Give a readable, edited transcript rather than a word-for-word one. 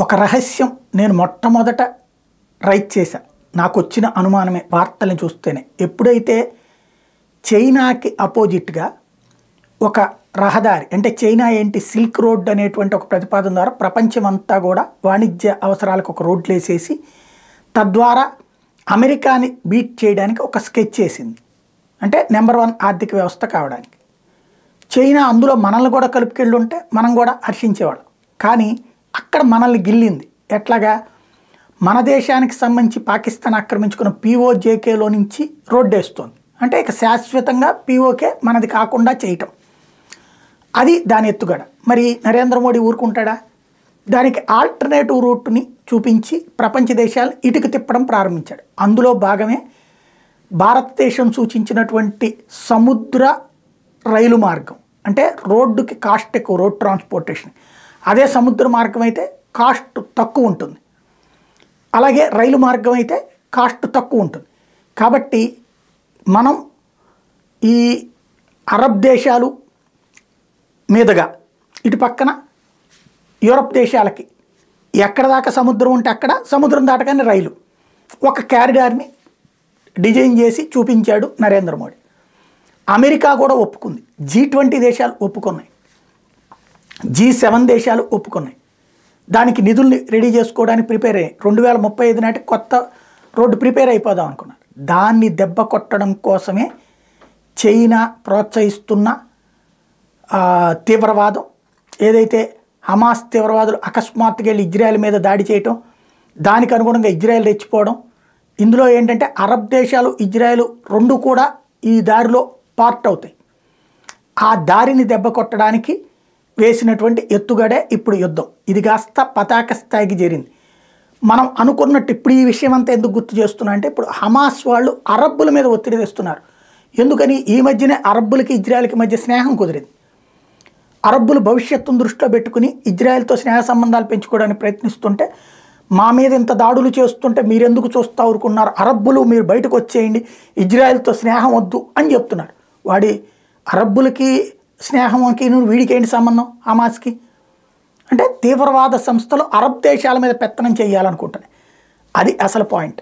ఒక రహస్యం నేను మొట్టమొదట రైట్ చేశా. నాకు వచ్చిన అనుమానమే వార్తలను చూస్తేనే. ఎప్పుడైతే చైనాకి అపోజిట్గా ఒక రహదారి అంటే చైనా ఏంటి సిల్క్ రోడ్ అనేటువంటి ఒక ప్రతిపాదన ద్వారా ప్రపంచమంతా కూడా వాణిజ్య అవసరాలకు ఒక రోడ్లు వేసేసి తద్వారా అమెరికాని బీట్ చేయడానికి ఒక స్కెచ్ చేసింది. అంటే నెంబర్ 1 ఆర్థిక వ్యవస్థ కావడానికి. చైనా అందులో మనల్ని కూడా కలుపుకెళ్ళి ఉంటే మనం కూడా హర్షించేవాళ్ళం. కానీ అక్కడ మనల్ని గిల్లింది. ఎట్లాగా? మన దేశానికి సంబంధించి పాకిస్తాన్ ఆక్రమించుకున్న POJKలో నుంచి రోడ్డు వేస్తుంది. అంటే ఇక శాశ్వతంగా POK మనది కాకుండా చేయటం, అది దాని ఎత్తుగడ. మరి నరేంద్ర మోడీ ఊరుకుంటాడా? దానికి ఆల్టర్నేటివ్ రూట్ని చూపించి ప్రపంచ దేశాలు ఇటుకు తిప్పడం ప్రారంభించాడు. అందులో భాగమే భారతదేశం సూచించినటువంటి సముద్ర రైలు మార్గం. అంటే రోడ్డుకి కాస్ట్ ఎక్కువ, రోడ్ ట్రాన్స్పోర్టేషన్. అదే సముద్ర మార్గం అయితే కాస్ట్ తక్కువ ఉంటుంది, అలాగే రైలు మార్గం అయితే కాస్ట్ తక్కువ ఉంటుంది. కాబట్టి మనం ఈ అరబ్ దేశాలు మీదుగా ఇటు పక్కన యూరప్ దేశాలకి ఎక్కడ దాకా సముద్రం ఉంటే అక్కడ, సముద్రం దాటగానే రైలు, ఒక క్యారిడార్ని డిజైన్ చేసి చూపించాడు నరేంద్ర మోడీ. అమెరికా కూడా ఒప్పుకుంది, G20 దేశాలు ఒప్పుకున్నాయి, G7 దేశాలు ఒప్పుకున్నాయి. దానికి నిధుల్ని రెడీ చేసుకోవడానికి ప్రిపేర్ అయ్యాయి. 2035 నాటి కొత్త రోడ్డు ప్రిపేర్ అయిపోదాం అనుకున్నారు. దాన్ని దెబ్బ కొట్టడం కోసమే చైనా ప్రోత్సహిస్తున్న తీవ్రవాదం, ఏదైతే హమాస్ తీవ్రవాదులు అకస్మాత్తుగా వెళ్ళి ఇజ్రాయెల్ మీద దాడి చేయటం, దానికి అనుగుణంగా ఇజ్రాయెల్ రెచ్చిపోవడం. ఇందులో ఏంటంటే అరబ్ దేశాలు ఇజ్రాయెల్ రెండు కూడా ఈ దారిలో పార్ట్ అవుతాయి. ఆ దారిని దెబ్బ కొట్టడానికి వేసినటువంటి ఎత్తుగడే ఇప్పుడు యుద్ధం. ఇది కాస్త పతాక స్థాయికి చేరింది. మనం అనుకున్నట్టు ఇప్పుడు ఈ విషయం అంతా ఎందుకు గుర్తు చేస్తున్నా అంటే, ఇప్పుడు హమాస్ వాళ్ళు అరబ్బుల మీద ఒత్తిడి తెస్తున్నారు. ఎందుకని? ఈ మధ్యనే అరబ్బులకి ఇజ్రాయెల్కి మధ్య స్నేహం కుదిరింది. అరబ్బులు భవిష్యత్తును దృష్టిలో పెట్టుకుని ఇజ్రాయెల్తో స్నేహ సంబంధాలు పెంచుకోవడానికి ప్రయత్నిస్తుంటే, మా మీద ఇంత దాడులు చేస్తుంటే మీరెందుకు చూస్తూ ఊరుకున్నారు, అరబ్బులు మీరు బయటకు వచ్చేయండి, ఇజ్రాయెల్తో స్నేహం వద్దు అని చెప్తున్నారు. వాడి అరబ్బులకి స్నేహంకి వీడికి ఏంటి సంబంధం హమాస్కి? అంటే తీవ్రవాద సంస్థలు అరబ్ దేశాల మీద పెత్తనం చేయాలనుకుంటున్నాయి. అది అసలు పాయింట్.